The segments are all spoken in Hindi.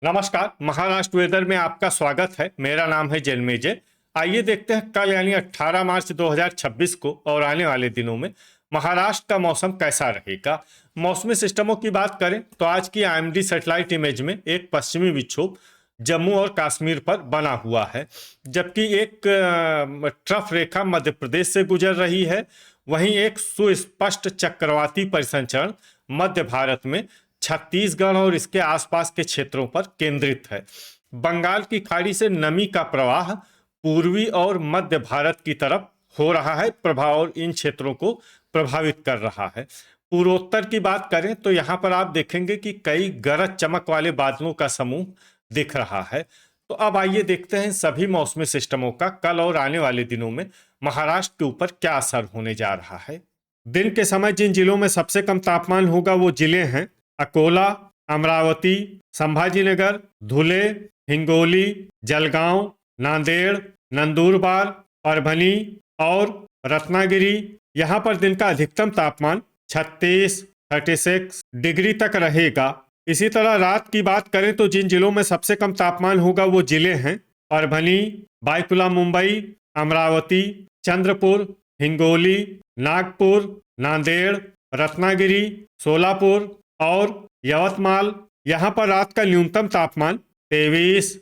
नमस्कार। महाराष्ट्र वेदर में आपका स्वागत है। मेरा नाम है जन्मेजय। आइए देखते हैं कल यानी 18 मार्च 2026 को और आने वाले दिनों में महाराष्ट्र का मौसम कैसा रहेगा। मौसमी सिस्टमों की बात करें तो आज की आईएमडी सैटेलाइट इमेज में एक पश्चिमी विक्षोभ जम्मू और कश्मीर पर बना हुआ है, जबकि एक ट्रफ रेखा मध्य प्रदेश से गुजर रही है। वहीं एक सुस्पष्ट चक्रवाती परिसंचरण मध्य भारत में छत्तीसगढ़ और इसके आसपास के क्षेत्रों पर केंद्रित है। बंगाल की खाड़ी से नमी का प्रवाह पूर्वी और मध्य भारत की तरफ हो रहा है प्रभाव और इन क्षेत्रों को प्रभावित कर रहा है। पूर्वोत्तर की बात करें तो यहाँ पर आप देखेंगे कि कई गरज चमक वाले बादलों का समूह दिख रहा है। तो अब आइए देखते हैं सभी मौसमी सिस्टमों का कल और आने वाले दिनों में महाराष्ट्र के ऊपर क्या असर होने जा रहा है। दिन के समय जिन जिलों में सबसे कम तापमान होगा वो जिले हैं अकोला, अमरावती, संभाजीनगर, धुले, हिंगोली, जलगांव, नांदेड़, नंदुरबार, परभनी और रत्नागिरी। यहाँ पर दिन का अधिकतम तापमान 36 डिग्री तक रहेगा। इसी तरह रात की बात करें तो जिन जिलों में सबसे कम तापमान होगा वो जिले हैं परभनी, बायकुला मुंबई, अमरावती, चंद्रपुर, हिंगोली, नागपुर, नांदेड़, रत्नागिरी, सोलापुर और यवतमाल। यहाँ पर रात का न्यूनतम तापमान 23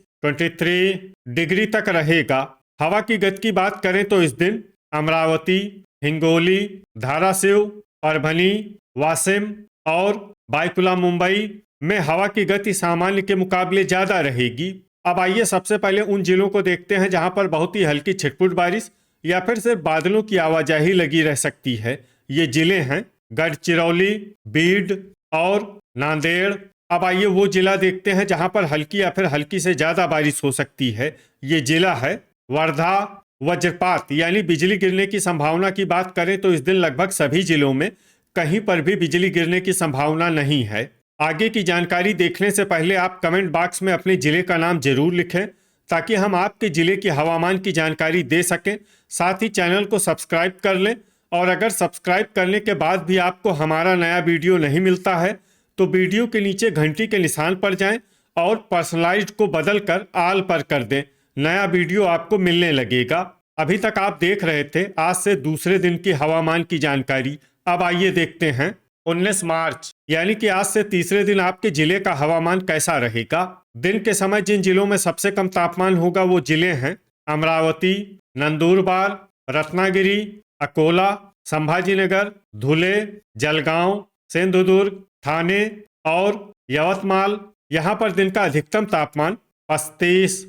डिग्री तक रहेगा। हवा की गति की बात करें तो इस दिन अमरावती, हिंगोली, धाराशिव, परभनी, वाशिम और बायकुला मुंबई में हवा की गति सामान्य के मुकाबले ज्यादा रहेगी। अब आइए सबसे पहले उन जिलों को देखते हैं जहां पर बहुत ही हल्की छिटपुट बारिश या फिर सिर्फ बादलों की आवाजाही लगी रह सकती है। ये जिले हैं गढ़चिरौली, बीड और नांदेड़। अब आइए वो जिला देखते हैं जहां पर हल्की या फिर हल्की से ज्यादा बारिश हो सकती है। ये जिला है वर्धा। वज्रपात यानी बिजली गिरने की संभावना की बात करें तो इस दिन लगभग सभी जिलों में कहीं पर भी बिजली गिरने की संभावना नहीं है। आगे की जानकारी देखने से पहले आप कमेंट बॉक्स में अपने जिले का नाम जरूर लिखें ताकि हम आपके जिले के हवामान की जानकारी दे सकें। साथ ही चैनल को सब्सक्राइब कर लें और अगर सब्सक्राइब करने के बाद भी आपको हमारा नया वीडियो नहीं मिलता है तो वीडियो के नीचे घंटी के निशान पर जाएं और पर्सनलाइज्ड को बदल कर आल पर कर दें। नया वीडियो आपको मिलने लगेगा। अभी तक आप देख रहे थे आज से दूसरे दिन की हवामान की जानकारी। अब आइए देखते हैं 19 मार्च यानी कि आज से तीसरे दिन आपके जिले का हवामान कैसा रहेगा। दिन के समय जिन जिलों में सबसे कम तापमान होगा वो जिले हैं अमरावती, नंदुरबार, रत्नागिरी, अकोला, संभाजीनगर, धुले, जलगांव, सिंधुदुर्ग, ठाणे और यवतमाल। यहाँ पर दिन का अधिकतम तापमान 35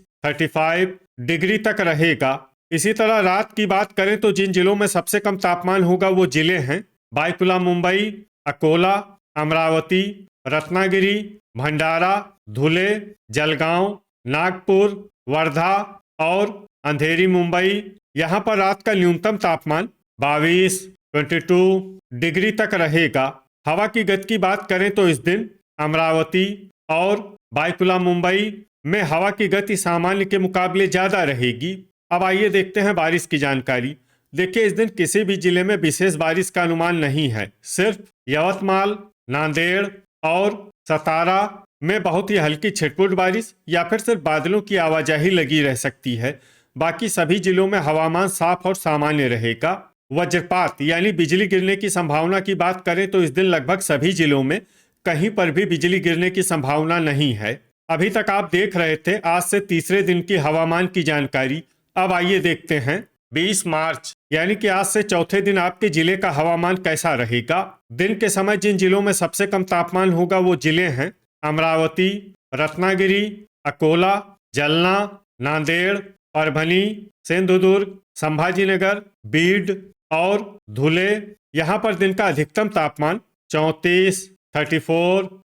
डिग्री तक रहेगा। इसी तरह रात की बात करें तो जिन जिलों में सबसे कम तापमान होगा वो जिले हैं बायकुला मुंबई, अकोला, अमरावती, रत्नागिरी, भंडारा, धुले, जलगांव, नागपुर, वर्धा और अंधेरी मुंबई। यहाँ पर रात का न्यूनतम तापमान 22 डिग्री तक रहेगा। हवा की गति की बात करें तो इस दिन अमरावती और बायकुला मुंबई में हवा की गति सामान्य के मुकाबले ज्यादा रहेगी। अब आइए देखते हैं बारिश की जानकारी। देखिए इस दिन किसी भी जिले में विशेष बारिश का अनुमान नहीं है। सिर्फ यवतमाल, नांदेड़ और सतारा में बहुत ही हल्की छिटपुट बारिश या फिर सिर्फ बादलों की आवाजाही लगी रह सकती है। बाकी सभी जिलों में हवामान साफ और सामान्य रहेगा। वज्रपात यानी बिजली गिरने की संभावना की बात करें तो इस दिन लगभग सभी जिलों में कहीं पर भी बिजली गिरने की संभावना नहीं है। अभी तक आप देख रहे थे आज से तीसरे दिन की हवामान की जानकारी। अब आइए देखते हैं 20 मार्च यानी कि आज से चौथे दिन आपके जिले का हवामान कैसा रहेगा। दिन के समय जिन जिलों में सबसे कम तापमान होगा वो जिले हैं अमरावती, रत्नागिरी, अकोला, जलना, नांदेड़, परभनी, सिंधुदुर्ग, संभाजीनगर, बीड और धुले। यहाँ पर दिन का अधिकतम तापमान 34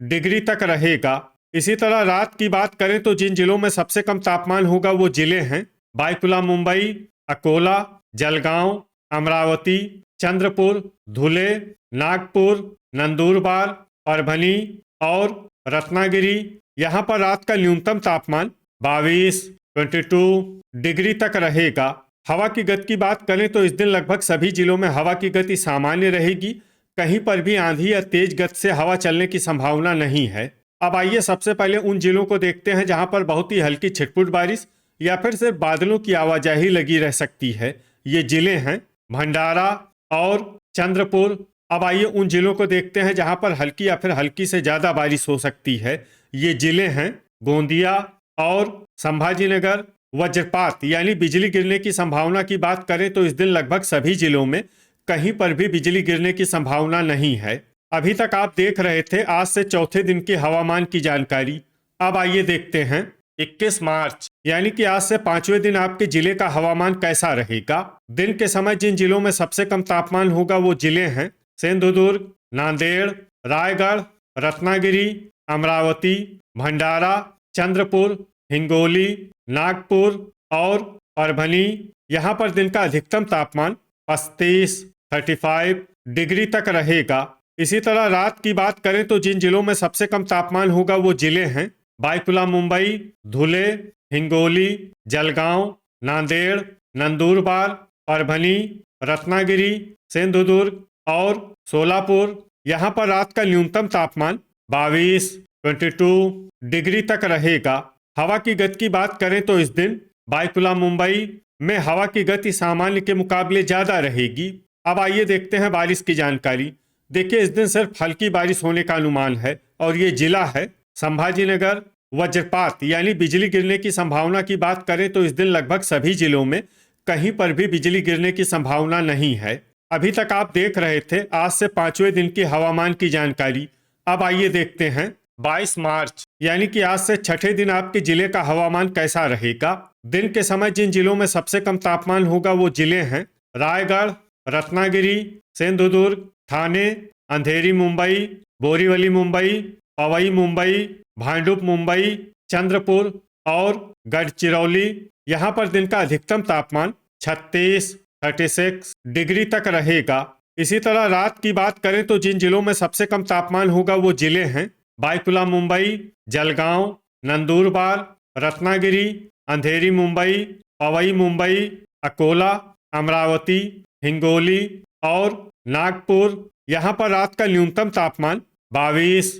डिग्री तक रहेगा। इसी तरह रात की बात करें तो जिन जिलों में सबसे कम तापमान होगा वो जिले हैं बायकुला मुंबई, अकोला, जलगांव, अमरावती, चंद्रपुर, धुले, नागपुर, नंदुरबार, परभनी और रत्नागिरी। यहाँ पर रात का न्यूनतम तापमान 22 डिग्री तक रहेगा। हवा की गति की बात करें तो इस दिन लगभग सभी जिलों में हवा की गति सामान्य रहेगी। कहीं पर भी आंधी या तेज गति से हवा चलने की संभावना नहीं है। अब आइए सबसे पहले उन जिलों को देखते हैं जहां पर बहुत ही हल्की छिटपुट बारिश या फिर सिर्फ बादलों की आवाजाही लगी रह सकती है। ये जिले हैं भंडारा और चंद्रपुर। अब आइए उन जिलों को देखते हैं जहां पर हल्की या फिर हल्की से ज्यादा बारिश हो सकती है। ये जिले हैं गोंदिया और संभाजीनगर। वज्रपात यानी बिजली गिरने की संभावना की बात करें तो इस दिन लगभग सभी जिलों में कहीं पर भी बिजली गिरने की संभावना नहीं है। अभी तक आप देख रहे थे आज से चौथे दिन के हवामान की जानकारी। अब आइए देखते हैं 21 मार्च यानी कि आज से पांचवें दिन आपके जिले का हवामान कैसा रहेगा। दिन के समय जिन जिलों में सबसे कम तापमान होगा वो जिले हैं सिंधुदुर्ग, नांदेड़, रायगढ़, रत्नागिरी, अमरावती, भंडारा, चंद्रपुर, हिंगोली, नागपुर और परभनी। यहाँ पर दिन का अधिकतम तापमान 35 डिग्री तक रहेगा। इसी तरह रात की बात करें तो जिन जिलों में सबसे कम तापमान होगा वो जिले हैं बायकुला मुंबई, धुले, हिंगोली, जलगांव, नांदेड़, नंदुरबार, परभनी, रत्नागिरी, सिंधुदुर्ग और सोलापुर। यहाँ पर रात का न्यूनतम तापमान 22 डिग्री तक रहेगा। हवा की गति की बात करें तो इस दिन बायकुला मुंबई में हवा की गति सामान्य के मुकाबले ज्यादा रहेगी। अब आइए देखते हैं बारिश की जानकारी। देखिए इस दिन सिर्फ हल्की बारिश होने का अनुमान है और ये जिला है संभाजीनगर। वज्रपात यानी बिजली गिरने की संभावना की बात करें तो इस दिन लगभग सभी जिलों में कहीं पर भी बिजली गिरने की संभावना नहीं है। अभी तक आप देख रहे थे आज से पांचवें दिन की हवामान की जानकारी। अब आइए देखते हैं 22 मार्च यानी कि आज से छठे दिन आपके जिले का हवामान कैसा रहेगा। दिन के समय जिन जिलों में सबसे कम तापमान होगा वो जिले हैं रायगढ़, रत्नागिरी, सिंधुदुर्ग, ठाणे, अंधेरी मुंबई, बोरीवली मुंबई, पवई मुंबई, भांडुप मुंबई, चंद्रपुर और गढ़चिरौली। यहाँ पर दिन का अधिकतम तापमान 36 डिग्री तक रहेगा। इसी तरह रात की बात करें तो जिन जिलों में सबसे कम तापमान होगा वो जिले हैं बायकुला मुंबई, जलगांव, नंदुरबार, रत्नागिरी, अंधेरी मुंबई, पवई मुंबई, अकोला, अमरावती, हिंगोली और नागपुर। यहाँ पर रात का न्यूनतम तापमान 22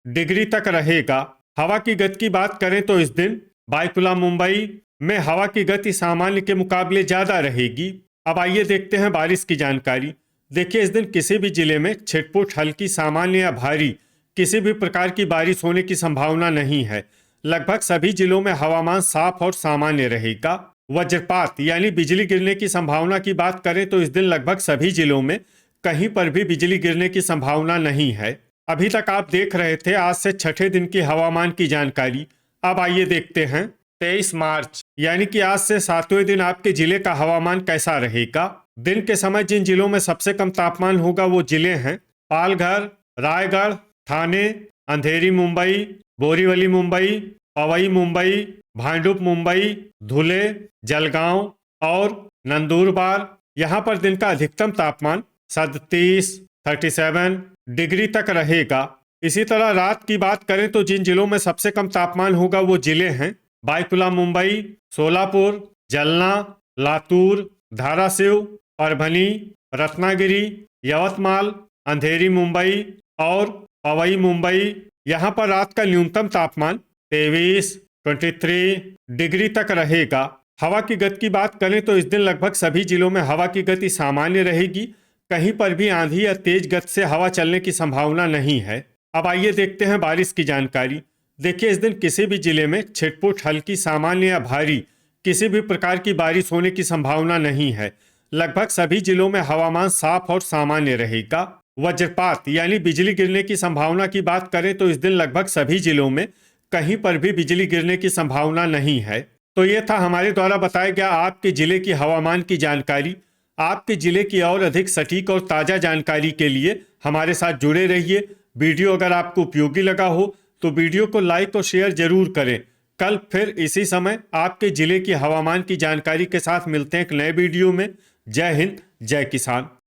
डिग्री तक रहेगा। हवा की गति की बात करें तो इस दिन बायकुला मुंबई में हवा की गति सामान्य के मुकाबले ज्यादा रहेगी। अब आइए देखते हैं बारिश की जानकारी। देखिए इस दिन किसी भी जिले में छिटपुट, हल्की, सामान्य या भारी किसी भी प्रकार की बारिश होने की संभावना नहीं है। लगभग सभी जिलों में हवामान साफ और सामान्य रहेगा। वज्रपात यानी बिजली गिरने की संभावना की बात करें तो इस दिन लगभग सभी जिलों में कहीं पर भी बिजली गिरने की संभावना नहीं है। अभी तक आप देख रहे थे आज से छठे दिन की हवामान की जानकारी। अब आइए देखते हैं 23 मार्च यानी कि आज से सातवें दिन आपके जिले का हवामान कैसा रहेगा। दिन के समय जिन जिलों में सबसे कम तापमान होगा वो जिले हैं पालघर, रायगढ़, ठाणे, अंधेरी मुंबई, बोरीवली मुंबई, पवई मुंबई, भांडुप मुंबई, धुले, जलगांव और नंदुरबार। यहाँ पर दिन का अधिकतम तापमान 37 डिग्री तक रहेगा। इसी तरह रात की बात करें तो जिन जिलों में सबसे कम तापमान होगा वो जिले हैं बायकुला मुंबई, सोलापुर, जलना, लातूर, धाराशिव, परभनी, रत्नागिरी, यवतमाल, अंधेरी मुंबई और पवई मुंबई। यहाँ पर रात का न्यूनतम तापमान 23 डिग्री तक रहेगा। हवा की गति की बात करें तो इस दिन लगभग सभी जिलों में हवा की गति सामान्य रहेगी। कहीं पर भी आंधी या तेज गति से हवा चलने की संभावना नहीं है। अब आइए देखते हैं बारिश की जानकारी। देखिए इस दिन किसी भी जिले में छिटपुट, हल्की, सामान्य या भारी किसी भी प्रकार की बारिश होने की संभावना नहीं है। लगभग सभी जिलों में हवामान साफ और सामान्य रहेगा। वज्रपात यानी बिजली गिरने की संभावना की बात करें तो इस दिन लगभग सभी जिलों में कहीं पर भी बिजली गिरने की संभावना नहीं है। तो ये था हमारे द्वारा बताया गया आपके जिले की हवामान की जानकारी। आपके जिले की और अधिक सटीक और ताज़ा जानकारी के लिए हमारे साथ जुड़े रहिए। वीडियो अगर आपको उपयोगी लगा हो तो वीडियो को लाइक और शेयर जरूर करें। कल फिर इसी समय आपके जिले की हवामान की जानकारी के साथ मिलते हैं एक नए वीडियो में। जय हिंद, जय किसान।